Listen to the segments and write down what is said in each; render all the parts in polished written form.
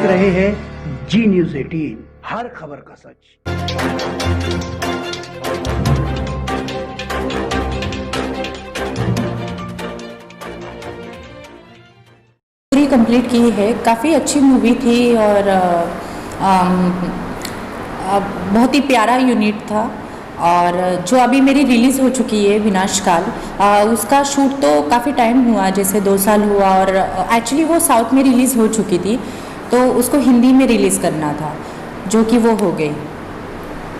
रहे हैं जी न्यूज़ 18, हर खबर का सच। पूरी कंप्लीट की है, काफ़ी अच्छी मूवी थी और बहुत ही प्यारा यूनिट था। और जो अभी मेरी रिलीज़ हो चुकी है विनाशकाल, उसका शूट तो काफ़ी टाइम हुआ, जैसे 2 साल हुआ। और एक्चुअली वो साउथ में रिलीज़ हो चुकी थी, तो उसको हिंदी में रिलीज़ करना था, जो कि वो हो गई।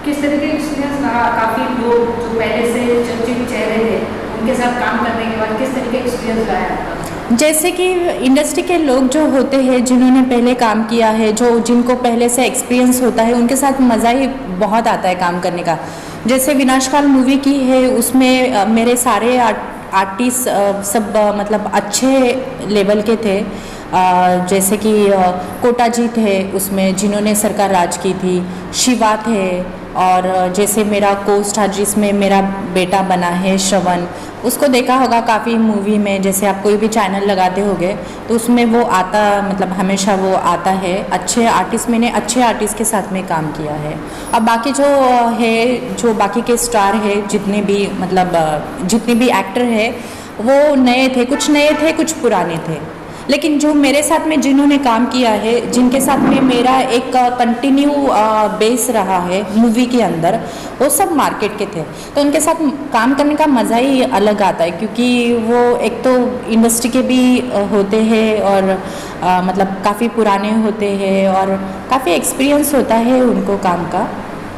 किस तरह के एक्सपीरियंस रहा? काफ़ी लोग जो पहले से चर्चित चेहरे थे, उनके साथ काम करने के बाद किस तरह के एक्सपीरियंस रहा है आपका? जैसे कि इंडस्ट्री के लोग जो होते हैं, जिन्होंने पहले काम किया है, जिनको पहले से एक्सपीरियंस होता है, उनके साथ मज़ा ही बहुत आता है काम करने का। जैसे विनाशकाल मूवी की है, उसमें मेरे सारे आर्टिस्ट सब मतलब अच्छे लेवल के थे। जैसे कि कोटा जी थे उसमें, जिन्होंने सरकार राज की थी, शिवा थे, और जैसे मेरा कोस्ट था जिसमें मेरा बेटा बना है श्रवण, उसको देखा होगा काफ़ी मूवी में। जैसे आप कोई भी चैनल लगाते होगे तो उसमें वो आता, मतलब हमेशा वो आता है। अच्छे आर्टिस्ट, मैंने अच्छे आर्टिस्ट के साथ में काम किया है। अब बाकी जो बाकी के स्टार है, जितने भी मतलब जितने भी एक्टर है, वो नए थे, कुछ पुराने थे। लेकिन जो मेरे साथ में जिन्होंने काम किया है, जिनके साथ में मेरा एक कंटिन्यू बेस रहा है मूवी के अंदर, वो सब मार्केट के थे। तो उनके साथ काम करने का मज़ा ही अलग आता है, क्योंकि वो एक तो इंडस्ट्री के भी होते हैं और मतलब काफ़ी पुराने होते हैं और काफ़ी एक्सपीरियंस होता है उनको काम का।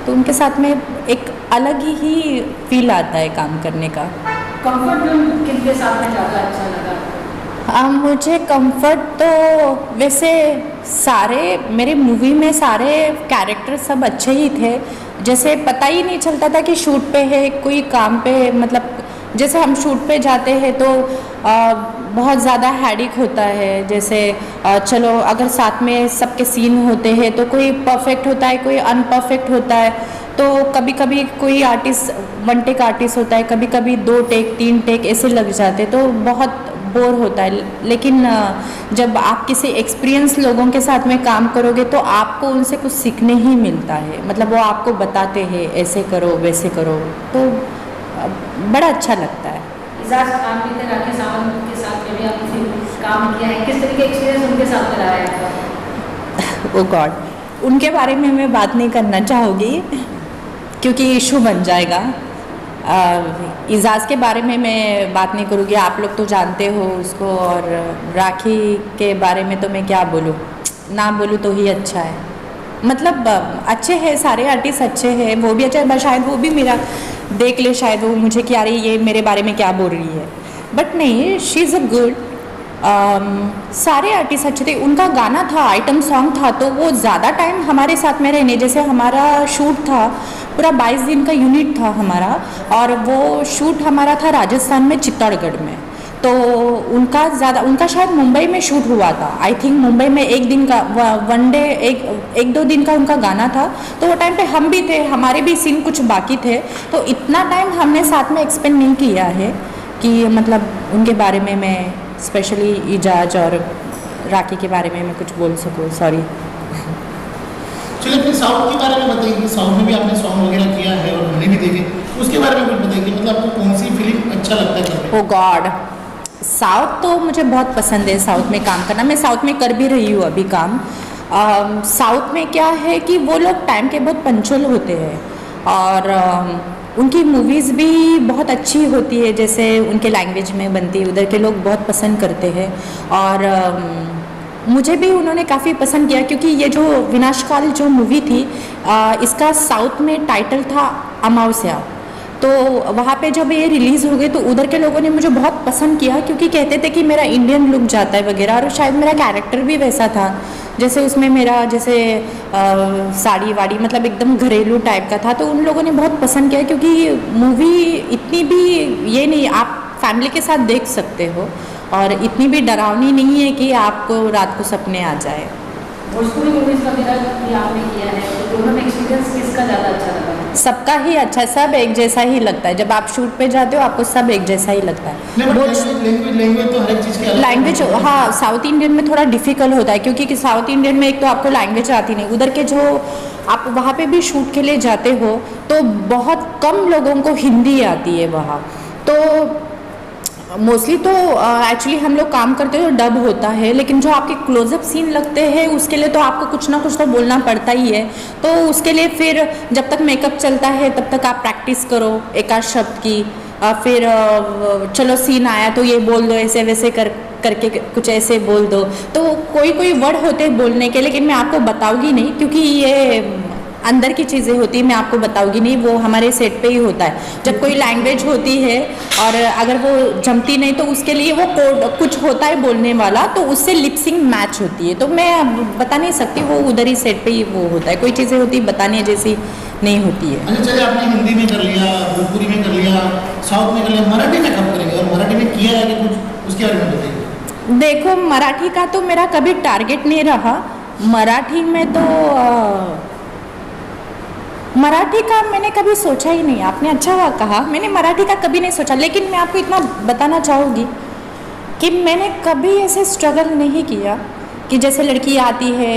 तो उनके साथ में एक अलग ही फील आता है काम करने का। कंफर्ट जोन किनके साथ में ज़्यादा अच्छा लगा? मुझे कंफर्ट तो वैसे सारे, मेरे मूवी में सारे कैरेक्टर सब अच्छे ही थे। जैसे पता ही नहीं चलता था कि शूट पे है कोई काम पे है। मतलब जैसे हम शूट पे जाते हैं तो बहुत ज़्यादा हैडिक होता है। जैसे चलो अगर साथ में सबके सीन होते हैं तो कोई परफेक्ट होता है, कोई अनपरफेक्ट होता है। तो कभी कभी कोई आर्टिस्ट 1 टेक आर्टिस्ट होता है, कभी कभी 2 टेक 3 टेक ऐसे लग जाते, तो बहुत बोर होता है। लेकिन जब आप किसी एक्सपीरियंस लोगों के साथ में काम करोगे तो आपको उनसे कुछ सीखने ही मिलता है। मतलब वो आपको बताते हैं ऐसे करो वैसे करो, तो बड़ा अच्छा लगता है। इजाज़ खान भी थे, राखी सावंत के साथ में भी आपने काम किया है, किस तरह के एक्सपीरियंस उनके साथ रहा है आपका? ओ गॉड, उनके बारे में मैं बात नहीं करना चाहूँगी क्योंकि इशू बन जाएगा। इजाज़ के बारे में मैं बात नहीं करूँगी, आप लोग तो जानते हो उसको। और राखी के बारे में तो मैं क्या बोलूँ, ना बोलूँ तो ही अच्छा है। मतलब अच्छे हैं, सारे आर्टिस्ट अच्छे हैं, वो भी अच्छा है। शायद वो भी मेरा देख ले, शायद वो मुझे क्या रही ये मेरे बारे में क्या बोल रही है, बट नहीं, शी इज़ अ गुड। सारे आर्टिस्ट अच्छे थे। उनका गाना था, आइटम सॉन्ग था, तो वो ज़्यादा टाइम हमारे साथ में रहने, जैसे हमारा शूट था पूरा 22 दिन का यूनिट था हमारा, और वो शूट हमारा था राजस्थान में चित्तौड़गढ़ में। तो उनका शायद मुंबई में शूट हुआ था। आई थिंक मुंबई में 1 दिन का 1 डे, एक 2 दिन का उनका गाना था। तो वो टाइम पे हम भी थे, हमारे भी सीन कुछ बाकी थे, तो इतना टाइम हमने साथ में एक्सपेंड नहीं किया है कि मतलब उनके बारे में मैं स्पेशली इजाज़ और राखी के बारे में मैं कुछ बोल सकूँ। सॉरी। चलिए अपने साउथ के बारे में बताइए कि साउथ में भी आपने सॉन्ग वगैरह किया है और हमने भी देखे, उसके बारे में कुछ बताइए कि मतलब आपको कौन सी फिल्म अच्छा लगता है करने? ओ गॉड, साउथ तो मुझे बहुत पसंद है, साउथ में काम करना। मैं साउथ में कर भी रही हूँ अभी काम। साउथ में क्या है कि वो लोग टाइम के बहुत पंचुअल होते हैं और उनकी मूवीज़ भी बहुत अच्छी होती है, जैसे उनके लैंग्वेज में बनती है, उधर के लोग बहुत पसंद करते हैं। और मुझे भी उन्होंने काफ़ी पसंद किया, क्योंकि ये जो विनाशकाल जो मूवी थी, इसका साउथ में टाइटल था अमावस्या। तो वहाँ पे जब ये रिलीज़ हो गई तो उधर के लोगों ने मुझे बहुत पसंद किया, क्योंकि कहते थे कि मेरा इंडियन लुक जाता है वगैरह, और शायद मेरा कैरेक्टर भी वैसा था। जैसे उसमें मेरा जैसे साड़ी वाड़ी मतलब एकदम घरेलू टाइप का था, तो उन लोगों ने बहुत पसंद किया, क्योंकि मूवी इतनी भी ये नहीं, आप फैमिली के साथ देख सकते हो, और इतनी भी डरावनी नहीं है कि आपको रात को सपने आ जाए। भोजपुरी मूवीज वगैरह भी आपने किया है, तो दोनों में एक्सपीरियंस किसका ज़्यादा अच्छा लगा? सबका ही अच्छा, सब एक जैसा ही लगता है। जब आप शूट पे जाते हो आपको सब एक जैसा ही लगता है। लैंग्वेज तो हर एक चीज़ की अलग लैंग्वेज, हाँ, साउथ इंडियन में थोड़ा डिफिकल्ट होता है क्योंकि साउथ इंडियन में एक तो आपको लैंग्वेज आती नहीं, उधर के जो आप वहाँ पे भी शूट के लिए जाते हो तो बहुत कम लोगों को हिंदी आती है वहाँ। तो मोस्टली तो एक्चुअली हम लोग काम करते हो डब होता है, लेकिन जो आपके क्लोजअप सीन लगते हैं उसके लिए तो आपको कुछ ना कुछ तो बोलना पड़ता ही है। तो उसके लिए फिर जब तक मेकअप चलता है तब तक आप प्रैक्टिस करो एक आध शब्द की, फिर चलो सीन आया तो ये बोल दो, ऐसे वैसे करके कुछ ऐसे बोल दो। तो कोई कोई वर्ड होते हैं बोलने के, लेकिन मैं आपको बताऊँगी नहीं क्योंकि ये अंदर की चीज़ें होती है, मैं आपको बताऊंगी नहीं, वो हमारे सेट पे ही होता है। जब कोई लैंग्वेज होती है और अगर वो जमती नहीं तो उसके लिए वो कोड कुछ होता है बोलने वाला, तो उससे लिपसिंग मैच होती है। तो मैं बता नहीं सकती, वो उधर ही सेट पे ही वो होता है। कोई चीज़ें होती बताने जैसी नहीं होती है। अच्छा, चलिए आपने हिंदी में कर लिया, भोजपुरी में कर लिया, साउथ में कर लिया, मराठी में कब करेंगे? और मराठी में किया है कि कुछ उसके बारे में बताइए। देखो, मराठी का तो मेरा कभी टारगेट नहीं रहा। मराठी में तो मराठी का मैंने कभी सोचा ही नहीं। आपने अच्छा कहा, मैंने मराठी का कभी नहीं सोचा। लेकिन मैं आपको इतना बताना चाहूँगी कि मैंने कभी ऐसे स्ट्रगल नहीं किया कि जैसे लड़की आती है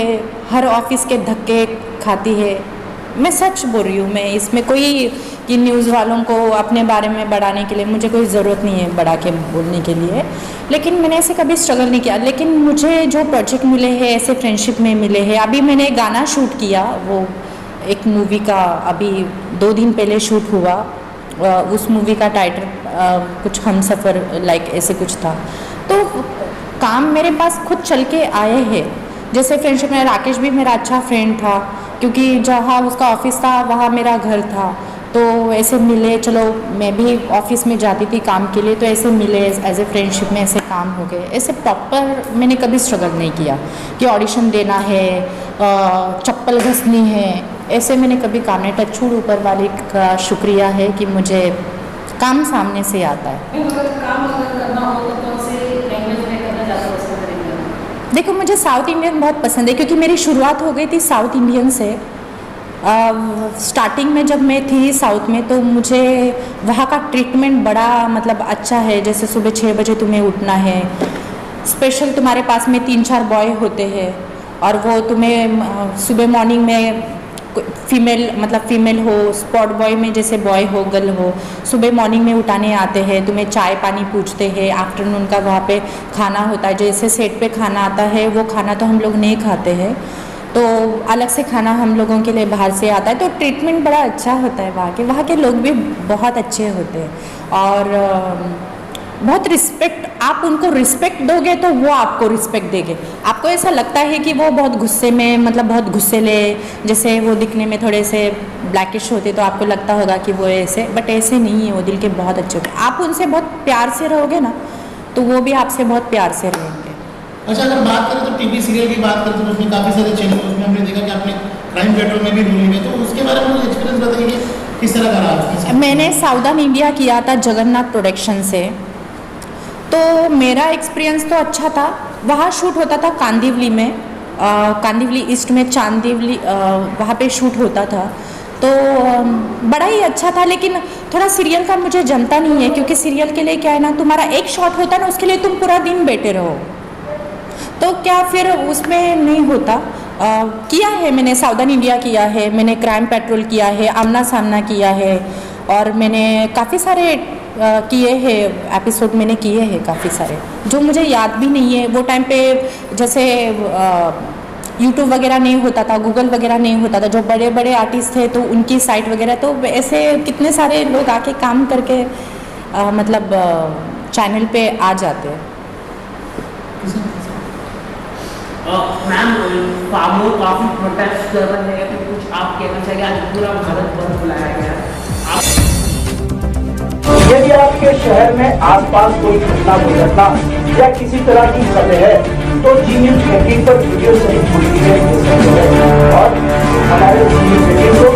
हर ऑफिस के धक्के खाती है। मैं सच बोल रही हूँ, मैं इसमें कोई कि न्यूज़ वालों को अपने बारे में बढ़ाने के लिए मुझे कोई ज़रूरत नहीं है बढ़ा के बोलने के लिए। लेकिन मैंने ऐसे कभी स्ट्रगल नहीं किया। लेकिन मुझे जो प्रोजेक्ट मिले हैं ऐसे फ्रेंडशिप में मिले हैं। अभी मैंने गाना शूट किया, वो एक मूवी का अभी 2 दिन पहले शूट हुआ। उस मूवी का टाइटल कुछ हम सफ़र लाइक ऐसे कुछ था। तो काम मेरे पास खुद चल के आए हैं। जैसे फ्रेंडशिप में राकेश भी मेरा अच्छा फ्रेंड था क्योंकि जहाँ उसका ऑफिस था वहाँ मेरा घर था। तो ऐसे मिले, चलो मैं भी ऑफिस में जाती थी काम के लिए, तो ऐसे मिले एज ए फ्रेंडशिप में ऐसे काम हो गए। ऐसे प्रॉपर मैंने कभी स्ट्रगल नहीं किया कि ऑडिशन देना है, चप्पल घसनी है, ऐसे मैंने कभी काम नहीं। टचवुड ऊपर वाले का शुक्रिया है कि मुझे काम सामने से आता है। काम अगर करना हो तो कौन से लैंग्वेज में करना ज़्यादा पसंद करेंगे? देखो, मुझे साउथ इंडियन बहुत पसंद है क्योंकि मेरी शुरुआत हो गई थी साउथ इंडियन से। स्टार्टिंग में जब मैं थी साउथ में तो मुझे वहाँ का ट्रीटमेंट बड़ा मतलब अच्छा है। जैसे सुबह 6 बजे तुम्हें उठना है, स्पेशल तुम्हारे पास में 3-4 बॉय होते हैं और वो तुम्हें सुबह मॉर्निंग में फीमेल हो, स्पॉट बॉय में जैसे बॉय हो, गर्ल हो, सुबह मॉर्निंग में उठाने आते हैं, तुम्हें चाय पानी पूछते हैं। आफ्टरनून का वहाँ पे खाना होता है, जैसे सेट पे खाना आता है वो खाना तो हम लोग नहीं खाते हैं, तो अलग से खाना हम लोगों के लिए बाहर से आता है। तो ट्रीटमेंट बड़ा अच्छा होता है वहाँ के लोग भी बहुत अच्छे होते हैं और बहुत रिस्पेक्ट, आप उनको रिस्पेक्ट दोगे तो वो आपको रिस्पेक्ट देंगे। आपको ऐसा लगता है कि वो बहुत गुस्से में, मतलब बहुत गुस्सेले, जैसे वो दिखने में थोड़े से ब्लैकिश होते तो आपको लगता होगा कि वो ऐसे, बट ऐसे नहीं है, वो दिल के बहुत अच्छे होते हैं। आप उनसे बहुत प्यार से रहोगे ना तो वो भी आपसे बहुत प्यार से रहेंगे। अच्छा, अगर बात करें तो टीवी सीरियल की बात करते तो उसमें काफ़ी सारे चैनल, उसमें हमने देखा कि आपने क्राइम पेट्रोल में भी रोल लिया, तो उसके बारे में मुझे एक्सपीरियंस बताइए किस तरह का रहा? मैंने साउदर्न इंडिया किया था जगन्नाथ प्रोडक्शन से, तो मेरा एक्सपीरियंस तो अच्छा था। वहाँ शूट होता था कांदिवली में, कांदिवली ईस्ट में चांदिवली, वहाँ पे शूट होता था। तो बड़ा ही अच्छा था। लेकिन थोड़ा सीरियल का मुझे जमता नहीं है क्योंकि सीरियल के लिए क्या है ना, तुम्हारा एक शॉट होता है ना, उसके लिए तुम पूरा दिन बैठे रहो, तो क्या फिर उसमें नहीं होता। किया है मैंने, साउदर्न इंडिया किया है, मैंने क्राइम पेट्रोल किया है, आमना सामना किया है और मैंने काफ़ी सारे किए हैं एपिसोड, मैंने किए हैं काफ़ी सारे जो मुझे याद भी नहीं है। वो टाइम पे जैसे यूट्यूब वगैरह नहीं होता था, गूगल वगैरह नहीं होता था, जो बड़े बड़े आर्टिस्ट थे तो उनकी साइट वगैरह, तो ऐसे कितने सारे लोग आके काम करके मतलब चैनल पे आ जाते हैं। मैम, फार्मर काफ़ी प्रोटेस्ट कर रहे हैं, तो कुछ आप कहना चाहिए? आज पूरा भारत बंद बुलाया गया। यदि आपके शहर में आसपास कोई घटना दुर्घटना या किसी तरह की खबर है तो जी न्यूज़ 18 पर वीडियो सहित पूरी और हमारे जी न्यूज़ 18 को